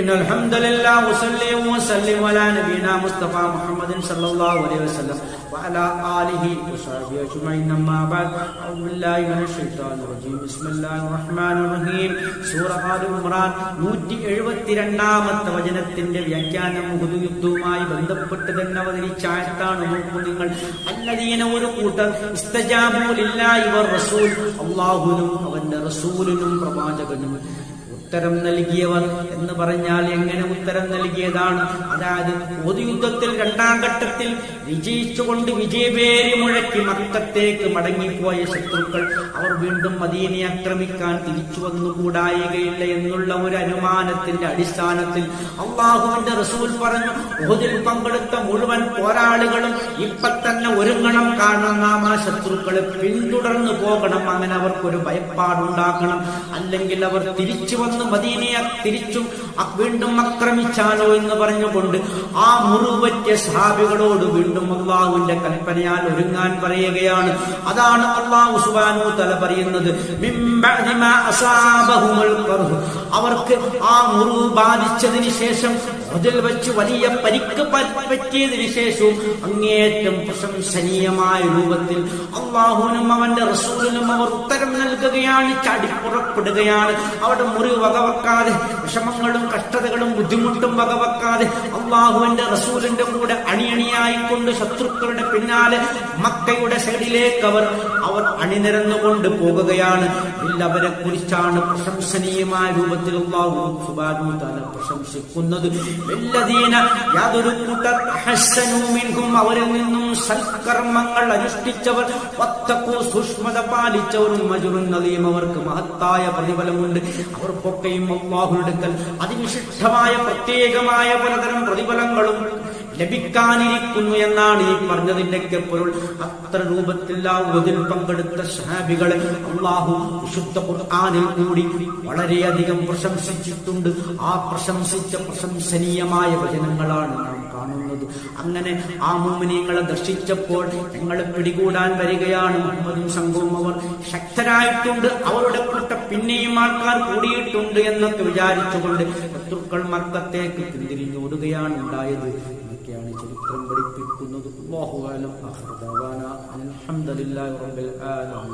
إن الحمد لله وصلي وسلم على نبينا مصطفى محمد صلى الله عليه وسلم وعلى آله وصحبه أجمعين أما بعد أعوذ بالله من الشيطان الرجيم بسم الله الرحمن الرحيم സൂറ all Imran 172ാമത്തെ വചനത്തിന്റെ വ്യാഖ്യാനം ഉഹദ് യുദ്ധവുമായി ബന്ധപ്പെട്ട് തന്നെ അവതരിച്ച ആയത്താണ്. നോക്കൂ നിങ്ങൾ, അല്ലദീന ഒരു കൂട്ടർ ഇസ്തജാബു ലില്ലാഹി വറസൂൽ, അല്ലാഹുവിനും അവന്റെ റസൂലിനും പ്രവാചകനും ഉത്തരം നൽകിയവർ എന്ന് പറഞ്ഞാൽ എങ്ങനെ ഉത്തരം നൽകിയതാണ്? അതായത് പൊതുയുദ്ധത്തിൽ 2ാം ഘട്ടത്തിൽ വിജയിച്ചുകൊണ്ട് വിജയപേരി മുഴക്കി മക്കത്തേക്ക് മടങ്ങിപ്പോയ ശത്രുക്കൾ അവർ വീണ്ടും മദീനയെ ആക്രമിക്കാൻ തിരിച്ചു വന്നുകൂടായികയില്ല എന്നുള്ള ഒരു അനുമാനത്തിന്റെ അടിസ്ഥാനത്തിൽ അല്ലാഹുവിന്റെ റസൂൽ പറഞ്ഞു, ഉഹദിൽ പങ്കെടുത്ത മുഴുവൻ പോരാളികളും ഇപ്പൊ തന്നെ ഒരുങ്ങണം. കാരണം നാം ആ ശത്രുക്കളെ പിന്തുടർന്നു പോകണം. അങ്ങനെ അവർക്കൊരു ഭയപ്പാടുണ്ടാക്കണം. അല്ലെങ്കിൽ അവർ തിരിച്ചു വന്ന് മദീനയെ തിരിച്ചും വീണ്ടും ആക്രമിച്ചാലോ എന്ന് പറഞ്ഞുകൊണ്ട് ആ മുറിവറ്റിയ സഹാബികളോട് വീണ്ടും അല്ലാഹുവിന്റെ കൽപ്പനയാൽ ഒരുങ്ങാൻ പറയുകയാണ്. അതാണ് അല്ലാഹു സുബ്ഹാനഹു തആല പറയുന്നത്, അവർക്ക് ആ മുറിവ് ബാധിച്ചതിന് ശേഷം അതിൽ വെച്ച് വലിയ പരിക്ക് പറ്റിയതിനു ശേഷവും അങ്ങേറ്റം പ്രശംസനീയമായ രൂപത്തിൽ അല്ലാഹുവിനും അവന്റെ റസൂലിനും അവർ ഉത്തരം നൽകുകയാണ്, ചാടിപ്പുറപ്പെടുകയാണ്. അവിടെ മുറിവ് വകവെക്കാതെ, വിഷമങ്ങളും കഷ്ടതകളും ബുദ്ധിമുട്ടും വകവെക്കാതെ അല്ലാഹുവിന്റെ റസൂലിന്റെ കൂടെ അണിയണിയായിക്കൊണ്ട് ശത്രുക്കളുടെ പിന്നാലെ മക്കയുടെ സൈഡിലേക്ക് അവർ അണിനിരന്നുകൊണ്ട് പോകുകയാണ്. അവരെ കുറിച്ചാണ് പ്രശംസനീയമായ രൂപത്തിൽ അല്ലാഹു സുബ്ഹാനഹു തആല പ്രശംസിക്കുന്നത്. യാതൊരു കൂട്ടർ അഹ്സനു മിൻഹും, അവരിൽ നിന്നും സൽക്കർമ്മങ്ങൾ അനുഷ്ഠിച്ചവർ, വത്തഖൂ, സൂക്ഷ്മത പാലിച്ചവരും, അജ്റുൻ അലീം, അവർക്ക് മഹത്തായ പ്രതിഫലമുണ്ട്. അവർക്കൊക്കെയും അല്ലാഹുവിന്റെ അടുക്കൽ അതിവിശിഷ്ടമായ പ്രത്യേകമായ പലതരം പ്രതിഫലങ്ങളും ലഭിക്കാനിരിക്കുന്നു എന്നാണ് ഈ പറഞ്ഞതിന്റെ പൊരുൾ. അത്ര രൂപത്തിൽ ഉഹദിൽ പങ്കെടുത്ത സഹാബികളെ അല്ലാഹു വിശുദ്ധ ഖുർആനിൽ കൂടി വളരെയധികം പ്രശംസിച്ചിട്ടുണ്ട്. ആ പ്രശംസിച്ച പ്രശംസനീയമായ വചനങ്ങളാണ് നാം കാണുന്നത്. അങ്ങനെ ആ മുഅ്മിനീങ്ങളെ ദർശിച്ചപ്പോൾ ഞങ്ങളെ പിടികൂടാൻ വരികയാണ് മുഹമ്മദും സംഘവും. അവർ ശക്തരായിട്ടുണ്ട്, അവരുടെ കൂട്ട പിന്നെയും ആൾക്കാർ കൂടിയിട്ടുണ്ട് എന്നൊക്കെ വിചാരിച്ചുകൊണ്ട് ശത്രുക്കൾ മക്കത്തേക്ക് പിന്തിരിഞ്ഞോടുകയാണ് ഉണ്ടായത്. ാണ് ചരിത്രം പഠിപ്പിക്കുന്നത്. അല്ലാഹു അഅലം. ആഖിറു ദഅവാനാ അൽഹംദുലില്ലാഹി റബ്ബിൽ ആലമീൻ.